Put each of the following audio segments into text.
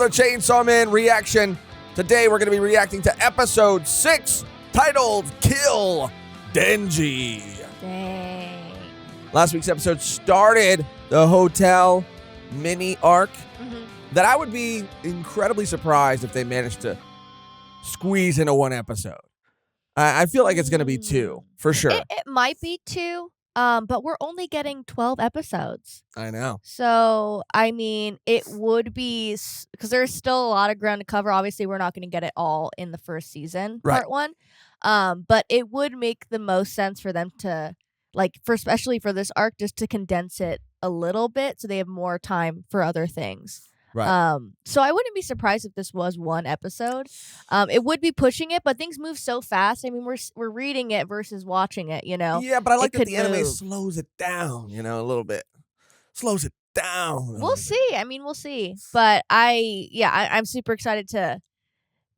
another Chainsaw Man reaction. Today we're going to be reacting to episode 6, titled Kill Denji. Dang. Last week's episode started the hotel mini arc that I would be incredibly surprised if they managed to squeeze into one episode. I feel like it's going to be 2, for sure. It might be 2, but we're only getting 12 episodes. I know. So, I mean, it would be, because there's still a lot of ground to cover. Obviously, we're not going to get it all in the first season, Right. part 1. But it would make the most sense for them to, especially for this arc, just to condense it a little bit so they have more time for other things. Right. So I wouldn't be surprised if this was 1 episode. It would be pushing it, but things move so fast. I mean, we're reading it versus watching it, you know? Yeah, but I like that the anime move. slows it down, a little bit. Slows it down. We'll see. I mean, we'll see. But I'm super excited to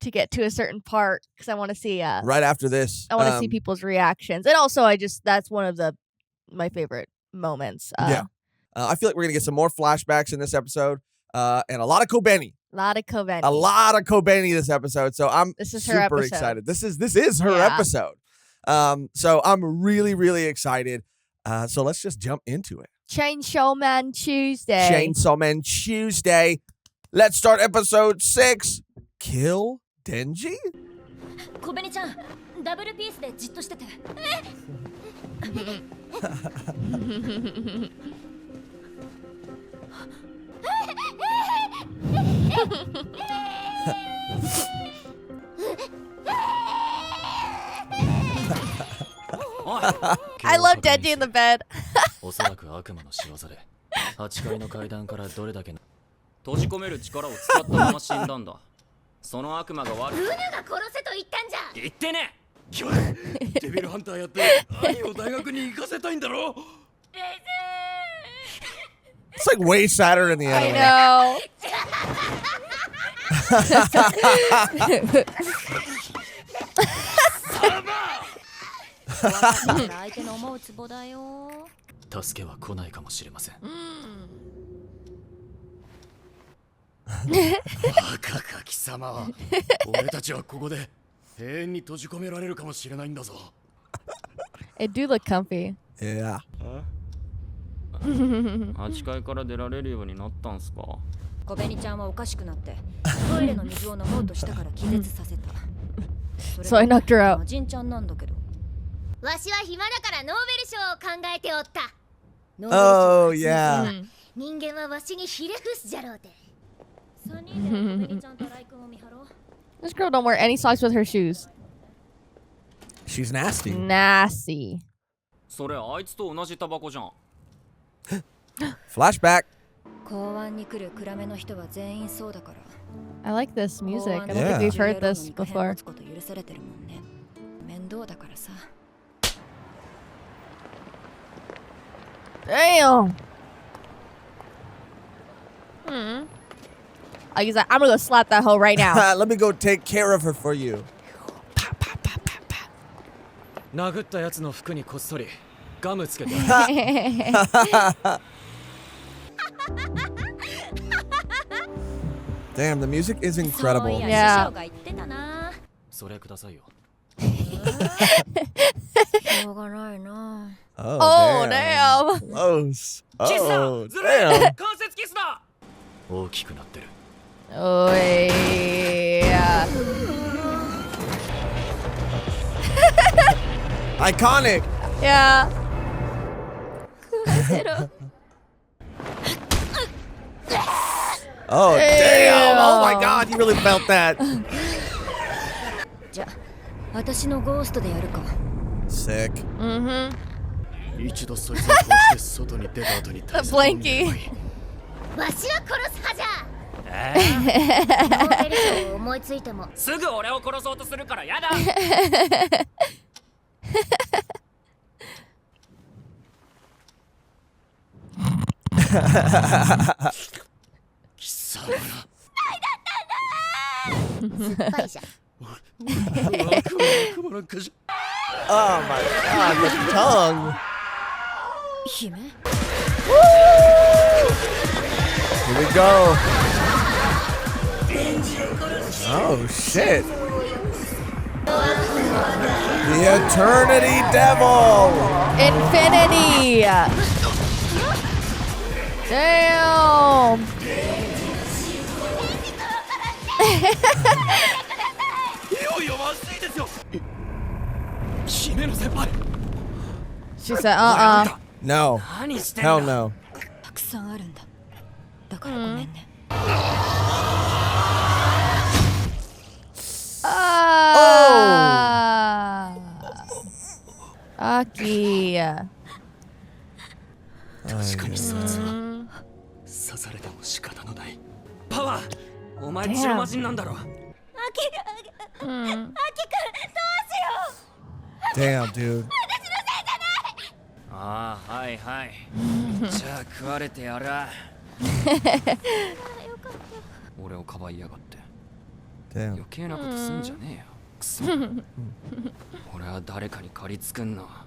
get to a certain part because I want to see right after this. I want to see people's reactions. And also that's one of my favorite moments. Yeah. I feel like we're going to get some more flashbacks in this episode. And a lot of Kobeni. A lot of Kobeni. A lot of Kobeni this episode. So I'm This is her super episode. excited. This is her episode. So I'm really, really excited. So let's just jump into it. Chainsaw Man Tuesday. Chainsaw Man Tuesday. Let's start episode 6. Kill Denji? 小紅ちゃん、ダブルピースでじっとしてて。I love Denji in the bed. おそらく悪魔の仕業で8階の階段からどれだけ閉じ込める力を使ったまま死んだんだ。その悪魔が悪い。ルナが殺せと言ったんじゃ。言ってね。デビルハンターやって兄を大学に行かせたいんだろ。 It's like way sadder in the anime. I know. 相手の思うツボだよ。助けは来ないかもしれません。バカか貴様は。俺たちはここで永遠に閉じ込められるかもしれないんだぞ。 It do look comfy. Yeah. 8階から出られるようになったんすか。小紅ちゃんはおかしくなってトイレの水を飲もうとしたから気絶させた。 So I knocked her out. ジンちゃんなんだけど。わしは暇だからノーベル賞を考えておった。 Oh, yeah. 人間はわしにひれ伏すじゃろうて。3人で小紅ちゃんとライ君を見張ろう。 This girl don't wear any socks with her shoes. She's nasty. Nasty. それあいつと同じタバコじゃん。Flashback. 公安に来る暗めの人は全員そうだから。 I like this music. I don't Yeah. think we've heard this before. 許されてるもんね。面倒だからさ。 Damn. He's like, I'm gonna go slap that hoe right now. Let me go take care of her for you. 殴ったやつの服にこっそりガムつけて。Damn, the music is incredible. そうい Yeah. や師匠が言ってたな。それくださいよ。しょうがないな。 Oh, Oh, damn. Close. キスだ。 Oh, ずるい。 damn. 関節キスだ。大きくなってる。 Oh, yeah. Iconic. Yeah. Oh, damn. Oh, my God. You really felt that. じゃ、私のゴーストでやるか。 Sick. 一度そいつを殺して外に出た後に対策を見ればいい。わしは殺す派じゃ。ノーベル賞を思いついても。すぐ俺を殺そうとするからやだ。貴様。酸っぱいじゃん。悪魔なんかじゃ。 Oh, my God. The tongue. 姫 Here we go. Oh, shit. The Eternity Devil. Infinity. Damn. She said, No. Hell no. たくさんあるんだだからごめんね Aki. 確かにそいつは刺されても仕方のない。パワーお前血の魔人なんだろ。Damn, dude. ああ、はいはい。じゃあ食われてやら。俺をかばいやがって。Damn. 余計なことすんじゃねえよ。くそ。俺は誰かに借りつくんな。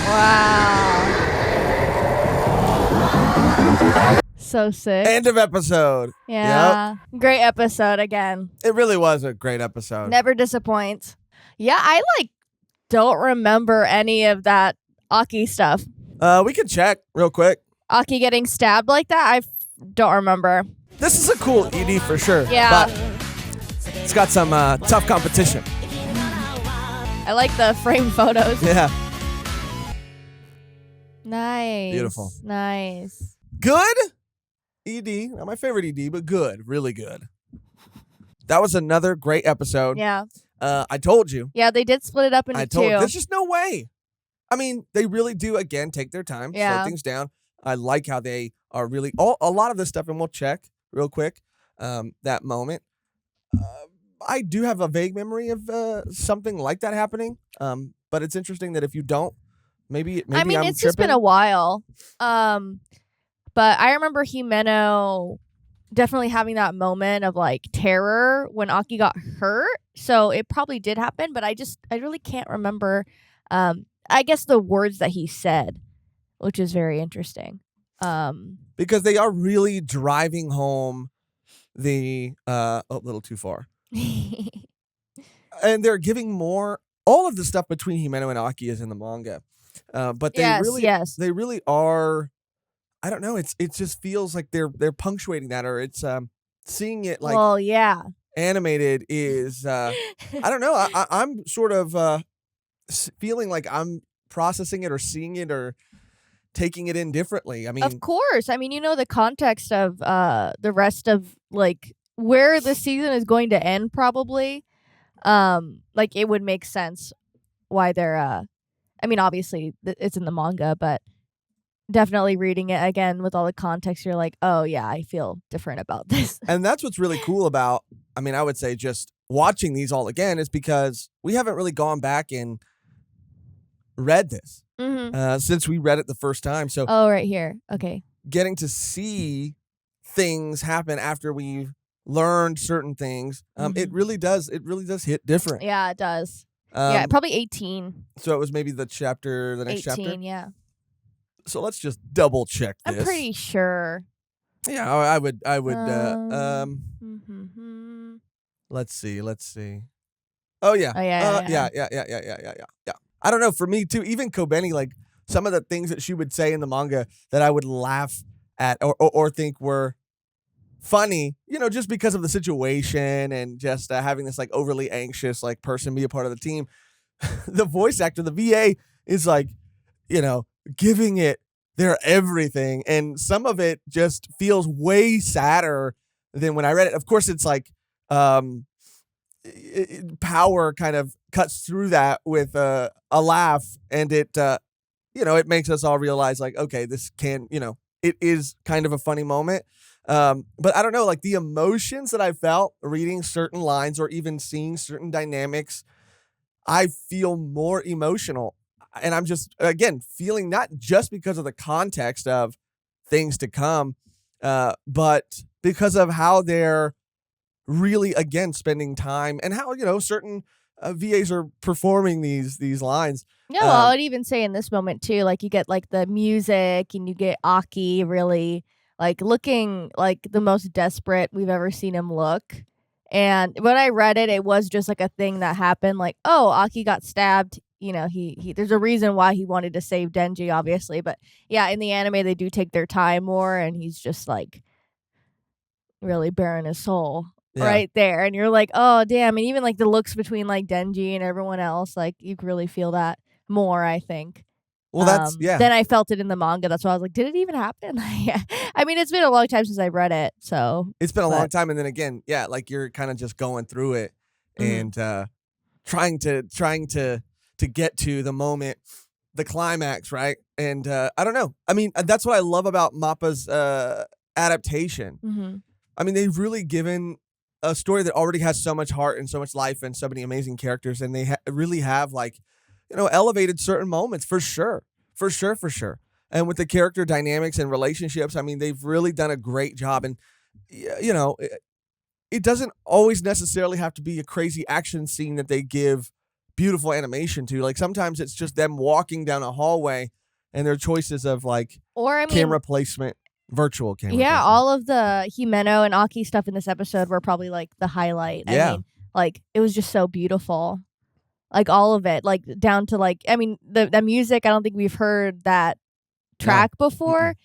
Wow. So sick. End of episode. Yeah. Great episode again. It really was a great episode. Never disappoints. Yeah, I don't remember any of that Aki stuff. We can check real quick. Aki getting stabbed like that, I don't remember. This is a cool ED for sure. Yeah. But it's got some tough competition. I like the framed photos. Yeah. Nice. Beautiful. Nice. Good ED. Not my favorite ED, but good. Really good. That was another great episode. Yeah. I told you. Yeah, they did split it up into two. There's just no way. I mean, they really do, again, take their time, slow things down. I like how they are really, a lot of this stuff, and we'll check real quick, that moment. I do have a vague memory of something like that happening, but it's interesting that if you don't, maybe I mean, I'm it's tripping. just been a while. But I remember Himeno definitely having that moment of terror when Aki got hurt. So it probably did happen, but I really can't remember. I guess the words that he said, which is very interesting. Because they are really driving home the a little too far. And they're giving more. All of the stuff between Himeno and Aki is in the manga, but they really are. I don't know. It just feels like they're punctuating that, or it's seeing it animated is. I don't know. I'm sort of feeling like I'm processing it or seeing it or taking it in differently. I mean, of course. I mean, the context of the rest of where the season is going to end, probably. It would make sense why they're. I mean, obviously it's in the manga, but definitely reading it again with all the context, you're like, oh yeah, I feel different about this. And that's what's really cool about. I mean, I would say just watching these all again is because we haven't really gone back and read this since we read it the first time. So right here. Okay. Getting to see things happen after we've learned certain things, it really does hit different. Yeah, it does. Yeah, probably 18. So it was maybe the next 18, chapter. Yeah. So let's just double check this. I'm pretty sure. Yeah, I would. Let's see. Oh yeah. Yeah. I don't know. For me too, even Kobeni, some of the things that she would say in the manga that I would laugh at or think were funny, just because of the situation and just having this overly anxious person be a part of the team. The voice actor, the VA, is giving it their everything, and some of it just feels way sadder than when I read it. Of course, it's power kind of cuts through that with a laugh, and it it makes us all realize okay, this it is kind of a funny moment. But I don't know, the emotions that I felt reading certain lines or even seeing certain dynamics, I feel more emotional. And I'm just, again, feeling not just because of the context of things to come, but because of how they're really, again, spending time and how, certain VAs are performing these lines. No, I would even say in this moment too, you get the music and you get Aki really like looking like the most desperate we've ever seen him look. And when I read it, it was just like a thing that happened. Like, oh, Aki got stabbed. You know, he there's a reason why he wanted to save Denji, obviously. But yeah, in the anime, they do take their time more, and he's just like really bearing his soul right there. And you're like, oh, damn. And even like the looks between like Denji and everyone else, like you can really feel that more, I think. Well, that's Then I felt it in the manga. That's why I was like, did it even happen? Yeah. I mean, it's been a long time since I read it, so it's been a long time. And then again, like you're kind of just going through it and trying to get to the moment, the climax, right? And I don't know. I mean, that's what I love about Mappa's adaptation. Mm-hmm. I mean, they've really given a story that already has so much heart and so much life and so many amazing characters, and they really have like, elevated certain moments for sure. And with the character dynamics and relationships, I mean, they've really done a great job. And, it doesn't always necessarily have to be a crazy action scene that they give beautiful animation to. Like sometimes it's just them walking down a hallway and their choices of like camera placement, virtual camera. Yeah, placement. all of the Himeno and Aki stuff in this episode were probably like the highlight. Yeah. I mean, like it was just so beautiful. Like all of it, like down to like, I mean, the music, I don't think we've heard that track before.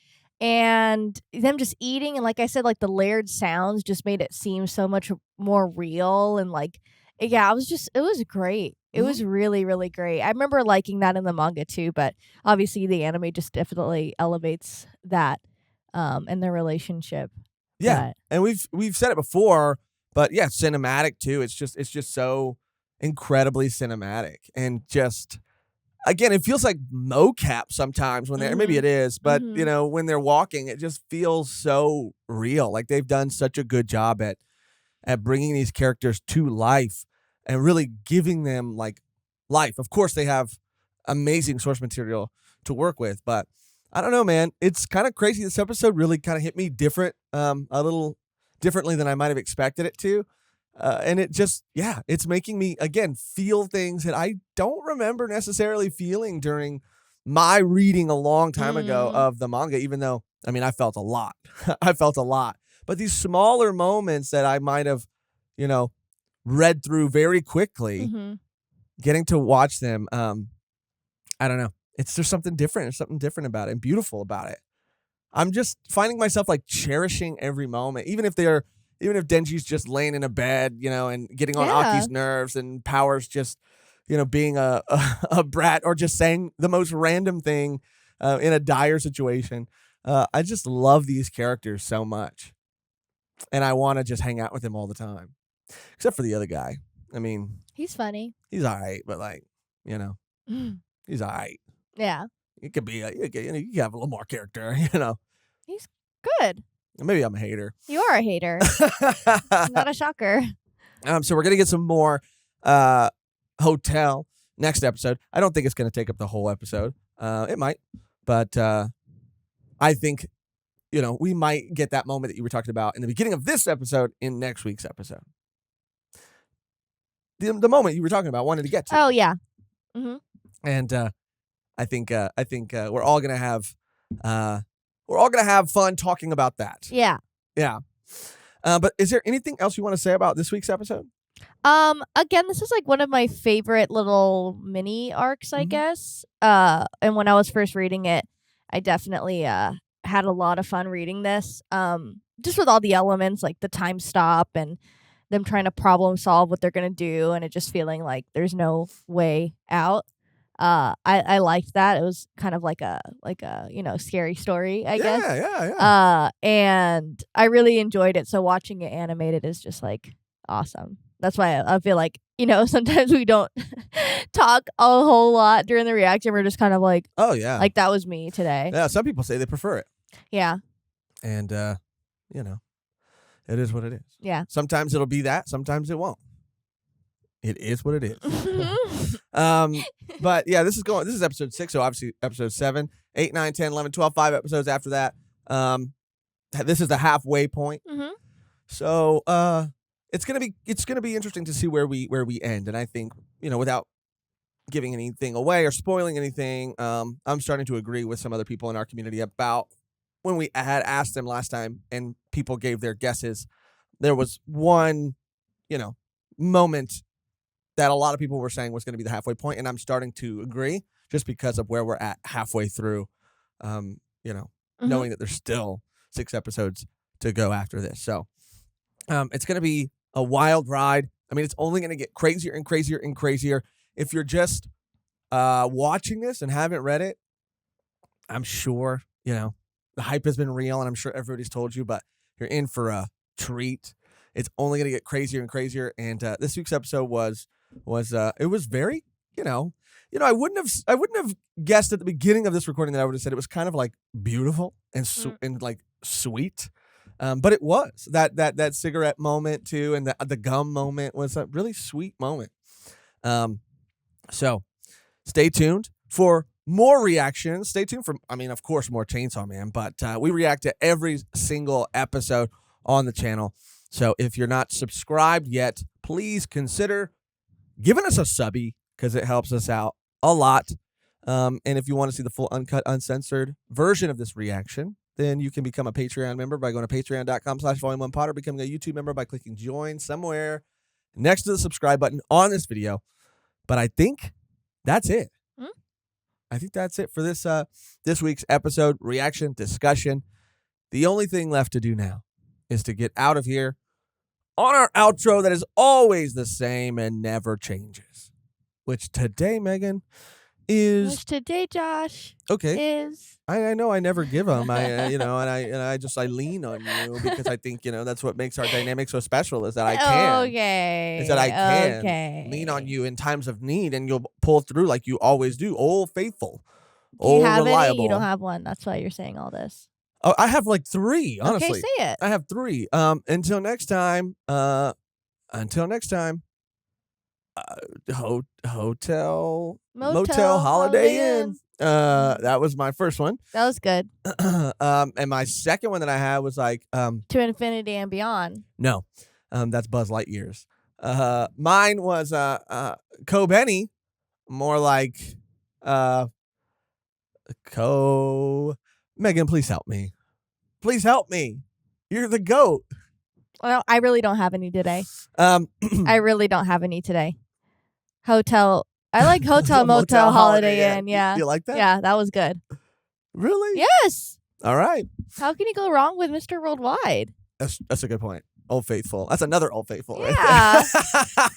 And them just eating, and like I said, like the layered sounds just made it seem so much more real. And like, yeah, it was great. It was really, really great. I remember liking that in the manga too, but obviously the anime just definitely elevates that and their relationship. Yeah. And we've said it before, but yeah, cinematic too. It's just so incredibly cinematic, and just again, it feels like mocap sometimes when they're maybe it is, but when they're walking, it just feels so real. Like they've done such a good job at bringing these characters to life and really giving them like life. Of course, they have amazing source material to work with, but I don't know, man. It's kind of crazy. This episode really kind of hit me different, a little differently than I might have expected it to. And it just, it's making me, again, feel things that I don't remember necessarily feeling during my reading a long time ago of the manga, even though, I mean, I felt a lot. But these smaller moments that I might have, read through very quickly, getting to watch them, I don't know. There's something different. There's something different about it and beautiful about it. I'm just finding myself like cherishing every moment, even if Denji's just laying in a bed, and getting on Aki's nerves, and Power's just, being a brat or just saying the most random thing in a dire situation. I just love these characters so much. And I want to just hang out with them all the time. Except for the other guy. I mean, he's funny. He's all right, but like, he's all right. Yeah. It could be, you can have a little more character, He's good. Maybe I'm a hater. You are a hater. Not a shocker. So we're going to get some more hotel next episode. I don't think it's going to take up the whole episode. It might. But I think, we might get that moment that you were talking about in the beginning of this episode in next week's episode. The moment you were talking about, wanted to get to. Oh, yeah. Mm-hmm. And I think we're all going to have... we're all going to have fun talking about that. Yeah. Yeah. But is there anything else you want to say about this week's episode? Again, this is like one of my favorite little mini arcs, I guess. And when I was first reading it, I definitely had a lot of fun reading this. Just with all the elements, like the time stop and them trying to problem solve what they're going to do, and it just feeling like there's no way out. I liked that. It was kind of like a scary story, I guess. Yeah. And I really enjoyed it. So watching it animated is just like awesome. That's why I feel like, sometimes we don't talk a whole lot during the reaction. We're just kind of like, oh yeah, like that was me today. Yeah, some people say they prefer it. Yeah. And it is what it is. Yeah. Sometimes it'll be that. Sometimes it won't. It is what it is. But yeah, this is episode 6, so obviously episode 7, 8, 9, 10, 11, 12, 5 episodes after that. This is the halfway point. So it's gonna be interesting to see where we end. And I think, without giving anything away or spoiling anything, I'm starting to agree with some other people in our community about when we had asked them last time and people gave their guesses, there was one, moment that a lot of people were saying was going to be the halfway point, and I'm starting to agree just because of where we're at halfway through, knowing that there's still 6 episodes to go after this. So it's going to be a wild ride. I mean, it's only going to get crazier and crazier and crazier. If you're just watching this and haven't read it, I'm sure, the hype has been real, and I'm sure everybody's told you, but you're in for a treat. It's only going to get crazier and crazier. And this week's episode was very, I wouldn't have guessed at the beginning of this recording that I would have said it was kind of like beautiful and and like sweet. But it was that cigarette moment too, and the gum moment was a really sweet moment. So stay tuned for more reactions. Stay tuned for, of course, more Chainsaw Man, but we react to every single episode on the channel. So if you're not subscribed yet, please consider giving us a subby because it helps us out a lot. And if you want to see the full uncut, uncensored version of this reaction, then you can become a Patreon member by going to patreon.com/volume1pod or becoming a YouTube member by clicking join somewhere next to the subscribe button on this video. But I think that's it. I think that's it for this week's episode, reaction, discussion. The only thing left to do now is to get out of here on our outro that is always the same and never changes. Which today, Megan, is... Which today, Josh, okay. is... I know I never give them. I lean on you because I think, that's what makes our dynamic so special is that I can. Okay. Is that I can lean on you in times of need and you'll pull through like you always do. Old faithful. Do you have reliable. any? You don't have one. That's why you're saying all this. Oh, I have like 3, honestly. Okay, say it. I have 3. Until next time. Hotel Motel Holiday Inn. That was my first one. That was good. And my second one that I had was like To Infinity and Beyond. no. That's Buzz Lightyear's. Mine was Co-Benny, more like Megan, please help me. Please help me. You're the GOAT. Well, I really don't have any today. I really don't have any today. I like Hotel Motel Holiday Inn. Yeah. You like that? Yeah, that was good. Really? Yes. All right. How can you go wrong with Mr. Worldwide? That's a good point. Old Faithful. That's another Old Faithful. Yeah. Right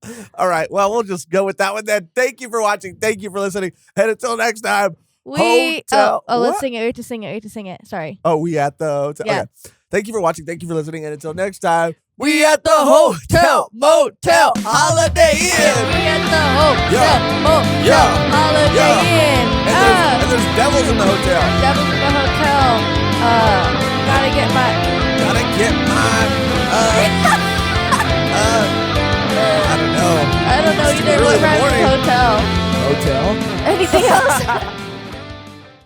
there. All right. Well, we'll just go with that one then. Thank you for watching. Thank you for listening. And until next time. Hotel. Let's sing it. We have to sing it. We have to sing it. Sorry. Oh, we at the hotel. Yeah. Okay. Thank you for watching. Thank you for listening. And until next time, we at the Hotel Motel Holiday Inn. We at the Hotel Motel Yeah. Holiday Inn. And there's devils in the hotel. Devils in the hotel. Gotta get my. I don't know. I don't know It's either. early What in the rhymes with morning. hotel? Hotel. Anything else?